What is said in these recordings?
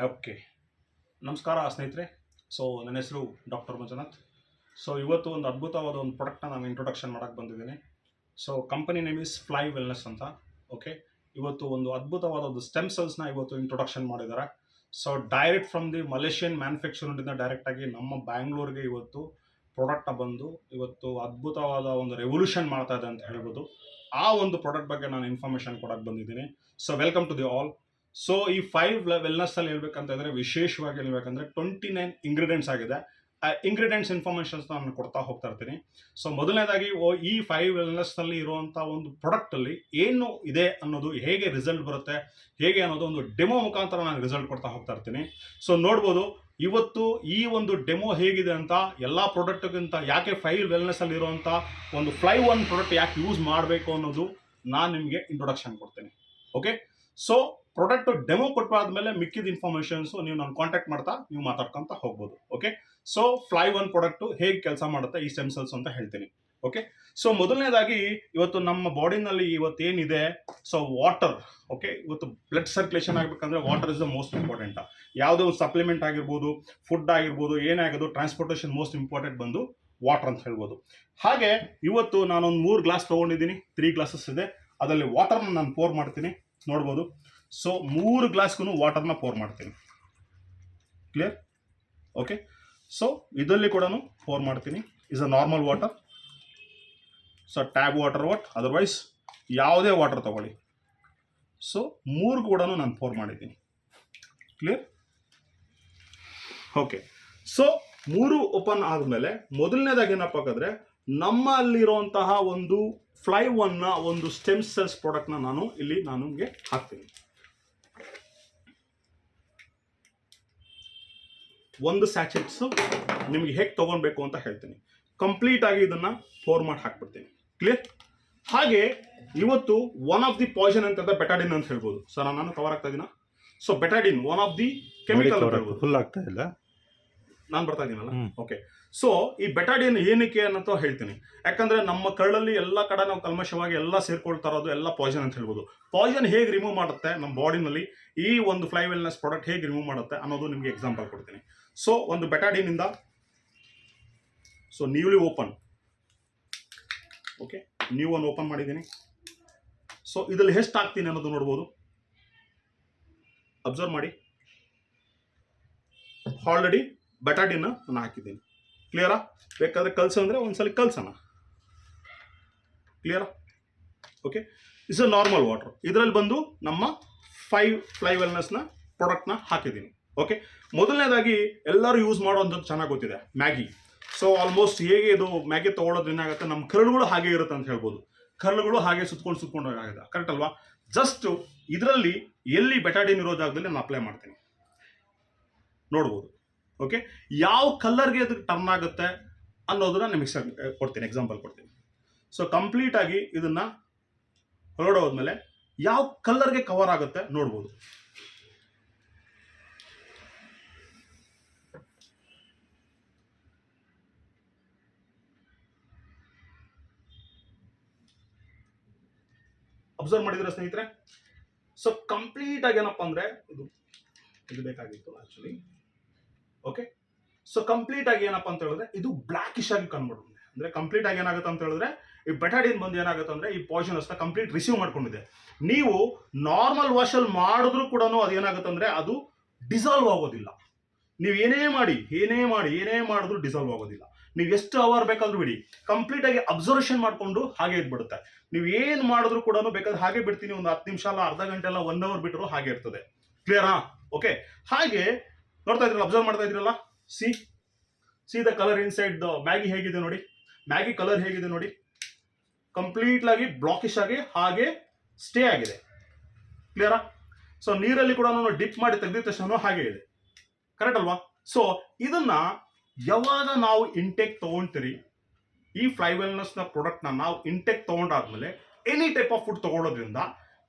Okay. ನಮಸ್ಕಾರ ಸ್ನೇಹಿತರೆ. So ನನ್ನ ಹೆಸರು ಡಾಕ್ಟರ್ ಮಂಜುನಾಥ್. ಸೊ ಇವತ್ತು ಒಂದು ಅದ್ಭುತವಾದ ಒಂದು ಪ್ರಾಡಕ್ಟ್ನ ನಾನು ಇಂಟ್ರೊಡಕ್ಷನ್ ಮಾಡೋಕ್ಕೆ ಬಂದಿದ್ದೀನಿ. So company name is fly wellness ಅಂತ. ಓಕೆ, ಇವತ್ತು ಒಂದು ಅದ್ಭುತವಾದ ಒಂದು ಸ್ಟೆಮ್ ಸೆಲ್ಸ್ನ ಇವತ್ತು ಇಂಟ್ರೊಡಕ್ಷನ್ ಮಾಡಿದ್ದಾರೆ. So direct from the Malaysian manufacturing ಡೈರೆಕ್ಟಾಗಿ ನಮ್ಮ ಬ್ಯಾಂಗ್ಳೂರ್ಗೆ ಇವತ್ತು ಪ್ರಾಡಕ್ಟ್ನ ಬಂದು ಇವತ್ತು ಅದ್ಭುತವಾದ ಒಂದು ರೆವಲ್ಯೂಷನ್ ಮಾಡ್ತಾ ಇದೆ ಅಂತ ಹೇಳ್ಬೋದು. ಆ ಒಂದು ಪ್ರಾಡಕ್ಟ್ ಬಗ್ಗೆ ನಾನು ಇನ್ಫಾರ್ಮೇಷನ್ ಕೊಡೋಕ್ಕೆ ಬಂದಿದ್ದೀನಿ. So welcome to the all. So ಈ ವೆಲ್ನೆಸ್ ಅಲ್ಲಿ ಹೇಳ್ಬೇಕಂತಂದ್ರೆ ವಿಶೇಷವಾಗಿ ಹೇಳ್ಬೇಕಂದ್ರೆ 29 ಇಂಗ್ರೀಡಿಯೆಂಟ್ಸ್ ಆಗಿದೆ. ಆ ಇಂಗ್ರೀಡಿಯೆಂಟ್ಸ್ ಇನ್ಫಾರ್ಮೇಷನ್ಸ್ ನಾನು ಕೊಡ್ತಾ ಹೋಗ್ತಾ ಇರ್ತೀನಿ. ಸೊ ಮೊದಲನೇದಾಗಿ ಈ ವೆಲ್ನೆಸ್ ನಲ್ಲಿ ಇರುವಂತಹ ಒಂದು ಪ್ರಾಡಕ್ಟ್ ಅಲ್ಲಿ ಏನು ಇದೆ ಅನ್ನೋದು, ಹೇಗೆ ರಿಸಲ್ಟ್ ಬರುತ್ತೆ, ಹೇಗೆ ಅನ್ನೋದು ಒಂದು ಡೆಮೋ ಮುಖಾಂತರ ನಾನು ರಿಸಲ್ಟ್ ಕೊಡ್ತಾ ಹೋಗ್ತಾ ಇರ್ತೀನಿ. ಸೊ ನೋಡ್ಬೋದು ಇವತ್ತು ಈ ಒಂದು ಡೆಮೋ ಹೇಗಿದೆ ಅಂತ. ಎಲ್ಲ ಪ್ರಾಡಕ್ಟ್ಗಿಂತ ಯಾಕೆ ವೆಲ್ನೆಸ್ ಅಲ್ಲಿ ಇರುವಂತ ಒಂದು ಫ್ಲೈ ಒನ್ ಪ್ರಾಡಕ್ಟ್ ಯಾಕೆ ಯೂಸ್ ಮಾಡಬೇಕು ಅನ್ನೋದು ನಾನು ನಿಮಗೆ ಇಂಟ್ರೊಡಕ್ಷನ್ ಕೊಡ್ತೇನೆ. ಓಕೆ, ಸೊ ಪ್ರಾಡಕ್ಟ್ ಡೆಮೋ ಕೊಟ್ಟಾದ್ಮೇಲೆ ಮಿಕ್ಕಿದ ಇನ್ಫಾರ್ಮೇಷನ್ಸ್ ನೀವು ನಾನು ಕಾಂಟ್ಯಾಕ್ಟ್ ಮಾಡ್ತಾ ನೀವು ಮಾತಾಡ್ಕೊಂತ ಹೋಗ್ಬೋದು. Okay, so fly one product ಹೇಗೆ ಕೆಲಸ ಮಾಡುತ್ತೆ ಈ ಸ್ಟೆಮ್ ಸೆಲ್ಸ್ ಅಂತ ಹೇಳ್ತೀನಿ. ಓಕೆ, ಸೊ ಮೊದಲನೇದಾಗಿ ಇವತ್ತು ನಮ್ಮ ಬಾಡಿನಲ್ಲಿ ಇವತ್ತೇನಿದೆ, ಸೊ ವಾಟರ್. ಓಕೆ, ಇವತ್ತು ಬ್ಲಡ್ ಸರ್ಕ್ಯುಲೇಷನ್ ಆಗಬೇಕಂದ್ರೆ water is the most important. ಯಾವುದೇ ಒಂದು ಸಪ್ಲಿಮೆಂಟ್ ಆಗಿರ್ಬೋದು, ಫುಡ್ ಆಗಿರ್ಬೋದು, ಏನೇ ಆಗೋದು ಟ್ರಾನ್ಸ್ಪೋರ್ಟೇಷನ್ ಮೋಸ್ಟ್ ಇಂಪಾರ್ಟೆಂಟ್ ಬಂದು ವಾಟರ್ ಅಂತ ಹೇಳ್ಬೋದು. ಹಾಗೆ ಇವತ್ತು ನಾನೊಂದು 3 ಗ್ಲಾಸ್ ತೊಗೊಂಡಿದ್ದೀನಿ, 3 ಗ್ಲಾಸಸ್ ಇದೆ. ಅದರಲ್ಲಿ ವಾಟರ್ನ ನಾನು ಪೋರ್ ಮಾಡ್ತೀನಿ, ನೋಡ್ಬೋದು. ಸೊ 3 ಗ್ಲಾಸ್ಗೂ ವಾಟರ್ನ ಪೋರ್ ಮಾಡ್ತೀನಿ. ಕ್ಲಿಯರ್? ಓಕೆ, ಸೊ ಇದರಲ್ಲಿ ಕೂಡ ಪೋರ್ ಮಾಡ್ತೀನಿ. Is a normal water. So tab water otherwise ಯಾವುದೇ ವಾಟರ್ ತಗೊಳ್ಳಿ. ಸೊ 3 ಕೂಡ ನಾನು ಪೋರ್ ಮಾಡಿದ್ದೀನಿ. ಕ್ಲಿಯರ್? ಓಕೆ, ಸೊ 3 ಓಪನ್ ಆದಮೇಲೆ ಮೊದಲನೇದಾಗಿ ಏನಪ್ಪ ಹಾಕಿದ್ರೆ ನಮ್ಮಲ್ಲಿರುವಂತಹ ಒಂದು ಫ್ಲೈ ಒನ್ನ ಒಂದು ಸ್ಟೆಮ್ ಸೆಲ್ಸ್ ಪ್ರಾಡಕ್ಟ್ನ ನಾನು ನಿಮಗೆ ಹಾಕ್ತೀನಿ. ಒಂದು ಸ್ಯಾಚೆಟ್ಸ್ ನಿಮಗೆ ಹೇಗೆ ತೊಗೊಳ್ಬೇಕು ಅಂತ ಹೇಳ್ತೀನಿ. ಕಂಪ್ಲೀಟ್ ಆಗಿ ಇದನ್ನ ಪೋರ್ ಮಾಡಿ ಹಾಕ್ಬಿಡ್ತೀನಿ. ಕ್ಲಿಯರ್? ಹಾಗೆ ಇವತ್ತು ಒನ್ ಆಫ್ ದಿ ಪಾಯ್ಸನ್ ಅಂತ ಬೆಟಾಡಿನ್ ಅಂತ ಹೇಳ್ಬೋದು. ಸರ್ ನಾನು ಕವರ್ ಆಗ್ತಾ ಇದೀನ? So Betadine one of the chemical ಅಂತ ಹೇಳ್ಬೋದು. ಫುಲ್ ಆಗ್ತಾ ಇಲ್ಲ, ನಾನು ಬರ್ತಾ ಇದೀನಲ್ಲ. ಓಕೆ, ಸೊ ಈ ಬೆಟಾಡಿನ್ ಏನಕ್ಕೆ ಅನ್ನೋ ಹೇಳ್ತೀನಿ. ಯಾಕಂದ್ರೆ ನಮ್ಮ ಕರಳಲ್ಲಿ ಎಲ್ಲ ಕಡೆ ನಾವು ಕಲ್ಮಶವಾಗಿ ಎಲ್ಲ ಸೇರ್ಕೊಳ್ತಾ ಇರೋದು ಎಲ್ಲ ಪಾಯ್ಸನ್ ಅಂತ ಹೇಳ್ಬೋದು. ಪಾಯ್ಸನ್ ಹೇಗೆ ರಿಮೂವ್ ಮಾಡುತ್ತೆ ನಮ್ಮ ಬಾಡಿನಲ್ಲಿ ಈ ಒಂದು ಫ್ಲೈ ವೆಲ್ನೆಸ್ ಪ್ರಾಡಕ್ಟ್ ಹೇಗೆ ರಿಮೂವ್ ಮಾಡುತ್ತೆ ಅನ್ನೋದು ನಿಮಗೆ ಎಕ್ಸಾಂಪಲ್ ಕೊಡ್ತೀನಿ. ಸೊ ಒಂದು ಬೆಟಾಡಿನ್ ಇಂದ, so newly open. Okay, new ಒಂದು ಓಪನ್ ಮಾಡಿದ್ದೀನಿ. ಸೊ ಇದರಲ್ಲಿ ಎಷ್ಟು ಹಾಕ್ತೀನಿ ಅನ್ನೋದು ನೋಡ್ಬೋದು. ಅಬ್ಸರ್ವ್ ಮಾಡಿ, ಆಲ್ರೆಡಿ ಬೆಟಾಡಿನ್ ನಾನು ಹಾಕಿದ್ದೀನಿ. ಕ್ಲಿಯರಾ? ಬೇಕಾದ್ರೆ ಕಲ್ಸಂದ್ರೆ ಒಂದ್ಸಲ ಕಲ್ಸೋಣ. ಕ್ಲಿಯರಾ? Okay, is a normal water. ಇದರಲ್ಲಿ ಬಂದು ನಮ್ಮ ಫ್ಲೈ ವೆಲ್ನೆಸ್ನ ಪ್ರಾಡಕ್ಟ್ನ ಹಾಕಿದ್ದೀನಿ. ಓಕೆ, ಮೊದಲನೇದಾಗಿ ಎಲ್ಲರೂ ಯೂಸ್ ಮಾಡೋವಂಥದ್ದು ಚೆನ್ನಾಗಿ ಗೊತ್ತಿದೆ, ಮ್ಯಾಗಿ. ಸೊ ಆಲ್ಮೋಸ್ಟ್ ಹೇಗೆ ಇದು ಮ್ಯಾಗಿ ತೊಗೊಳೋದು ಏನಾಗುತ್ತೆ, ನಮ್ಮ ಕರುಳುಗಳು ಹಾಗೆ ಇರುತ್ತೆ ಅಂತ ಹೇಳ್ಬೋದು. ಕರುಳುಗಳು ಹಾಗೆ ಸುತ್ಕೊಂಡು ಆಗಿದೆ, ಕರೆಕ್ಟ್ ಅಲ್ವಾ? ಜಸ್ಟ್ ಇದರಲ್ಲಿ ಎಲ್ಲಿ ಬೆಟಾಡಿನ್ ಇರೋ ಜಾಗದಲ್ಲಿ ನಾನು ಅಪ್ಲೈ ಮಾಡ್ತೀನಿ, ನೋಡ್ಬೋದು. ಓಕೆ, ಯಾವ ಕಲರ್ಗೆ ಅದಕ್ಕೆ ಟರ್ನ್ ಆಗುತ್ತೆ ಅನ್ನೋದನ್ನ ನಿಮಗೆ ಕೊಡ್ತೀನಿ, ಎಕ್ಸಾಂಪಲ್ ಕೊಡ್ತೀನಿ. ಸೊ ಕಂಪ್ಲೀಟ್ ಆಗಿ ಇದನ್ನ ಹೊರಡೋದ್ಮೇಲೆ ಯಾವ ಕಲರ್ಗೆ ಕವರ್ ಆಗುತ್ತೆ ನೋಡ್ಬೋದು. ಅಬ್ಸರ್ವ್ ಮಾಡಿದ್ರೆ ಸ್ನೇಹಿತರೆ, ಸೊ ಕಂಪ್ಲೀಟ್ ಆಗಿ ಏನಪ್ಪ ಅಂದ್ರೆ ಇದು ಬೇಕಾಗಿತ್ತು ಆಕ್ಚುಲಿ. ಓಕೆ, ಸೊ ಕಂಪ್ಲೀಟ್ ಆಗಿ ಏನಪ್ಪ ಅಂತ ಹೇಳಿದ್ರೆ ಇದು ಬ್ಲಾಕಿಶ್ ಆಗಿ ಕನ್ವರ್ಟ್. ಅಂದ್ರೆ ಕಂಪ್ಲೀಟ್ ಆಗಿ ಏನಾಗುತ್ತೆ ಅಂತ ಹೇಳಿದ್ರೆ ಈ ಬೆಟಾಡಿನ್ ಬಂದು ಏನಾಗುತ್ತೆ ಅಂದ್ರೆ ಈ ಪಾಯ್ಸನಸ್ ನ ಕಂಪ್ಲೀಟ್ ರಿಸೀವ್ ಮಾಡ್ಕೊಂಡಿದೆ. ನೀವು ನಾರ್ಮಲ್ ವಾಶಲ್ಲಿ ಮಾಡಿದ್ರು ಕೂಡ ಅದೇನಾಗುತ್ತೆ ಅಂದ್ರೆ ಅದು ಡಿಸಾಲ್ವ್ ಆಗೋದಿಲ್ಲ. ನೀವು ಏನೇ ಮಾಡಿದ್ರು ಡಿಸಾಲ್ವ್ ಆಗೋದಿಲ್ಲ. ನೀವು ಎಷ್ಟು ಅವರ್ ಬೇಕಾದ್ರೂ ಬಿಡಿ, ಕಂಪ್ಲೀಟ್ ಆಗಿ ಅಬ್ಸರ್ವೇಷನ್ ಮಾಡ್ಕೊಂಡು ಹಾಗೆ ಇದ್ಬಿಡುತ್ತೆ. ನೀವು ಏನ್ ಮಾಡಿದ್ರು ಕೂಡ ಬೇಕಾದ್ರೆ ಹಾಗೆ ಬಿಡ್ತೀನಿ, ಒಂದು 10 ನಿಮಿಷ ಅಲ್ಲ, ಅರ್ಧ ಗಂಟೆ ಅಲ್ಲ, 1 ಅವರ್ ಬಿಟ್ಟರು ಹಾಗೆ ಇರ್ತದೆ. ಕ್ಲಿಯರಾ? ಓಕೆ, ಹಾಗೆ ನೋಡ್ತಾ ಇದ್ರಲ್ಲ, ಅಬ್ಸರ್ವ್ ಮಾಡ್ತಾ ಇದ್ರಲ್ಲ. C the colour inside the Maggi ಹೇಗಿದೆ ನೋಡಿ. ಮ್ಯಾಗಿ ಕಲರ್ ಹೇಗಿದೆ ನೋಡಿ, ಕಂಪ್ಲೀಟ್ ಆಗಿ ಬ್ಲಾಕಿಶ್ ಆಗಿ ಹಾಗೆ ಸ್ಟೇ ಆಗಿದೆ. ಕ್ಲಿಯರಾ? ಸೊ ನೀರಲ್ಲಿ ಕೂಡ ಡಿಪ್ ಮಾಡಿ ತೆಗೆದ ತಕ್ಷಣ ಹಾಗೆ ಇದೆ, ಕರೆಕ್ಟ್ ಅಲ್ವಾ? ಸೊ ಇದನ್ನ ಯಾವಾಗ ನಾವು ಇಂಟೇಕ್ ತಗೊಂತೀರಿ, ಈ ಫ್ಲೈ ವೆಲ್ನೆಸ್ ನ ಪ್ರಾಡಕ್ಟ್ ನ ನಾವು ಇಂಟೇಕ್ ತಗೊಂಡಾದ್ಮೇಲೆ ಎನಿ ಟೈಪ್ ಆಫ್ ಫುಡ್ ತಗೊಳ್ಳೋದ್ರಿಂದ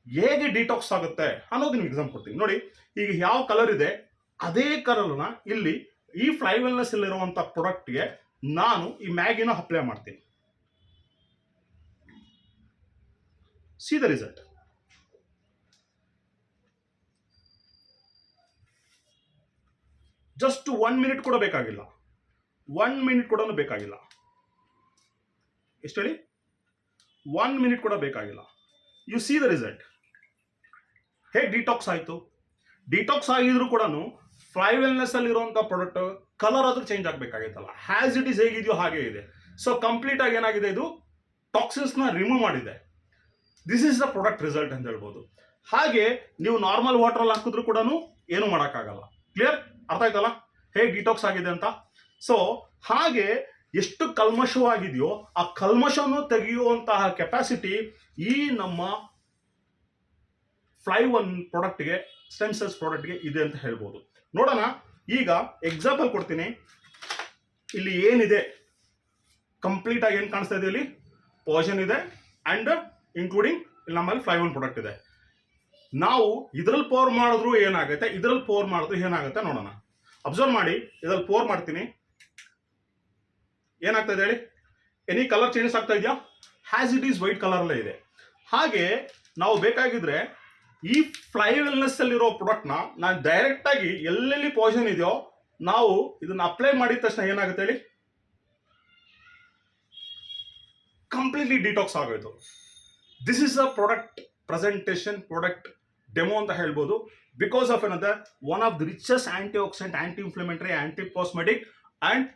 ಹೇಗೆ ಡಿಟಾಕ್ಸ್ ಆಗುತ್ತೆ ಅನ್ನೋದು ನಿಮ್ಗೆ ಎಕ್ಸಾಂಪಲ್ ಕೊಡ್ತೀನಿ ನೋಡಿ. ಈಗ ಯಾವ ಕಲರ್ ಇದೆ ಅದೇ ಕಲರ್ನ ಇಲ್ಲಿ ಈ ಫ್ಲೈ ವೆಲ್ನೆಸ್ ಇಲ್ಲಿರುವಂತ ಪ್ರಾಡಕ್ಟ್ಗೆ ನಾನು ಈ ಮ್ಯಾಗಿನ ಅಪ್ಲೈ ಮಾಡ್ತೀನಿ. C the result. Just 1 minute ಕೂಡ ಬೇಕಾಗಿಲ್ಲ, 1 ಮಿನಿಟ್ ಕೂಡ ಬೇಕಾಗಿಲ್ಲ. ಎಷ್ಟು ಹೇಳಿ? 1 ಮಿನಿಟ್ ಕೂಡ ಬೇಕಾಗಿಲ್ಲ. U C the result. ಹೇಗೆ ಡಿಟಾಕ್ಸ್ ಆಯಿತು? ಡಿಟಾಕ್ಸ್ ಆಗಿದ್ರು ಕೂಡ ಫ್ಲೈ ವೆಲ್ನೆಸ್ ಅಲ್ಲಿ ಇರುವಂತಹ ಪ್ರಾಡಕ್ಟ್ ಕಲರ್ ಆದ್ರೂ ಚೇಂಜ್ ಆಗಬೇಕಾಗಿತ್ತಲ್ಲ. ಹ್ಯಾಸ್ ಇಟ್ ಈಸ್ ಹೇಗಿದೆಯೋ ಹಾಗೆ ಇದೆ. ಸೊ ಕಂಪ್ಲೀಟ್ ಆಗಿ ಏನಾಗಿದೆ, ಇದು ಟಾಕ್ಸಿನ್ಸ್ ನ ರಿಮೂವ್ ಮಾಡಿದೆ. This is the product result ಅಂತ ಹೇಳ್ಬೋದು. ಹಾಗೆ ನೀವು ನಾರ್ಮಲ್ ವಾಟರ್ ಅಲ್ಲಿ ಹಾಕಿದ್ರು ಕೂಡ ಏನು ಮಾಡೋಕ್ಕಾಗಲ್ಲ. ಕ್ಲಿಯರ್? ಅರ್ಥ ಆಯ್ತಲ್ಲ ಹೇಗೆ ಡಿಟಾಕ್ಸ್ ಆಗಿದೆ ಅಂತ? ಸೊ ಹಾಗೆ ಎಷ್ಟು ಕಲ್ಮಶವಾಗಿದೆಯೋ ಆ ಕಲ್ಮಶವನ್ನು ತೆಗೆಯುವಂತಹ ಕೆಪಾಸಿಟಿ ಈ ನಮ್ಮ ಫ್ಲೈ ಒನ್ ಪ್ರಾಡಕ್ಟ್ಗೆ, ಸ್ಟೆಮ್ ಸೆಲ್ಸ್ ಪ್ರಾಡಕ್ಟ್ಗೆ ಇದೆ ಅಂತ ಹೇಳ್ಬೋದು. ನೋಡೋಣ. ಈಗ ಎಕ್ಸಾಂಪಲ್ ಕೊಡ್ತೀನಿ. ಇಲ್ಲಿ ಏನಿದೆ ಕಂಪ್ಲೀಟ್ ಆಗಿ ಏನು ಕಾಣಿಸ್ತಾ ಇದೆ? ಇಲ್ಲಿ ಪಾಯ್ಸನ್ ಇದೆ ಅಂಡ್ ಇನ್ಕ್ಲೂಡಿಂಗ್ ಇಲ್ಲಿ ನಮ್ಮಲ್ಲಿ ಫ್ಲೈ ಒನ್ ಪ್ರಾಡಕ್ಟ್ ಇದೆ. ನಾವು ಇದ್ರಲ್ಲಿ ಪೋರ್ ಮಾಡಿದ್ರು ಏನಾಗುತ್ತೆ, ಇದ್ರಲ್ಲಿ ಪೋರ್ ಮಾಡಿದ್ರು ಏನಾಗುತ್ತೆ ನೋಡೋಣ. ಅಬ್ಸರ್ವ್ ಮಾಡಿ. ಇದ್ರಲ್ಲಿ ಪೋರ್ ಮಾಡ್ತೀನಿ, ಏನಾಗ್ತಾ ಇದೆ ಹೇಳಿ? ಎನಿ ಕಲರ್ ಚೇಂಜಸ್ ಆಗ್ತಾ ಇದೆಯಾ? Has it is white colour ಅಲ್ಲೇ ಇದೆ. ಹಾಗೆ ನಾವು ಬೇಕಾಗಿದ್ರೆ ಈ ಫ್ಲೈ ವೆಲ್ನೆಸ್ ಅಲ್ಲಿರೋ ಪ್ರಾಡಕ್ಟ್ನ ನಾನು ಡೈರೆಕ್ಟ್ ಆಗಿ ಎಲ್ಲೆಲ್ಲಿ ಪಾಯ್ಸನ್ ಇದೆಯೋ ನಾವು ಇದನ್ನ ಅಪ್ಲೈ ಮಾಡಿದ ತಕ್ಷಣ ಏನಾಗುತ್ತೆ ಹೇಳಿ? ಕಂಪ್ಲೀಟ್ಲಿ ಡಿಟಾಕ್ಸ್ ಆಗೋಯ್ತು. This is a product presentation, product demo ಅಂತ ಹೇಳ್ಬೋದು. ಬಿಕಾಸ್ ಆಫ್ ಏನಂದ್ರೆ one of the richest anti oxidant, anti inflammatory, anti cosmetic and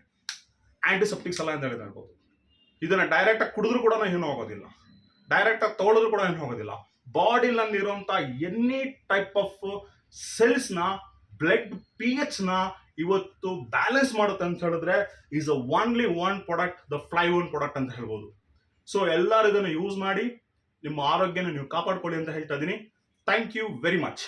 antiseptics ಎಲ್ಲ ಅಂತ ಹೇಳ್ಬೋದು. ಇದನ್ನ ಡೈರೆಕ್ಟ್ ಆಗಿ ಕುಡಿದ್ರು ಕೂಡ ಏನು ಹೋಗೋದಿಲ್ಲ, ಡೈರೆಕ್ಟ್ ಆಗಿ ತಗೊಳಿದ್ರು ಕೂಡ ಏನು ಹೋಗೋದಿಲ್ಲ. ಬಾಡಿನಲ್ಲಿ ಇರುವಂತಹ ಎನಿ ಟೈಪ್ ಆಫ್ ಸೆಲ್ಸ್ ನ, ಬ್ಲಡ್ pH ನ ಇವತ್ತು ಬ್ಯಾಲೆನ್ಸ್ ಮಾಡುತ್ತೆ ಅಂತ ಹೇಳಿದ್ರೆ is a only one product, the fly one product ಅಂತ ಹೇಳ್ಬೋದು. ಸೊ ಎಲ್ಲರೂ ಇದನ್ನು ಯೂಸ್ ಮಾಡಿ ನಿಮ್ಮ ಆರೋಗ್ಯನ ನೀವು ಕಾಪಾಡ್ಕೊಳ್ಳಿ ಅಂತ ಹೇಳ್ತಾ ಇದ್ದೀನಿ. Thank you very much.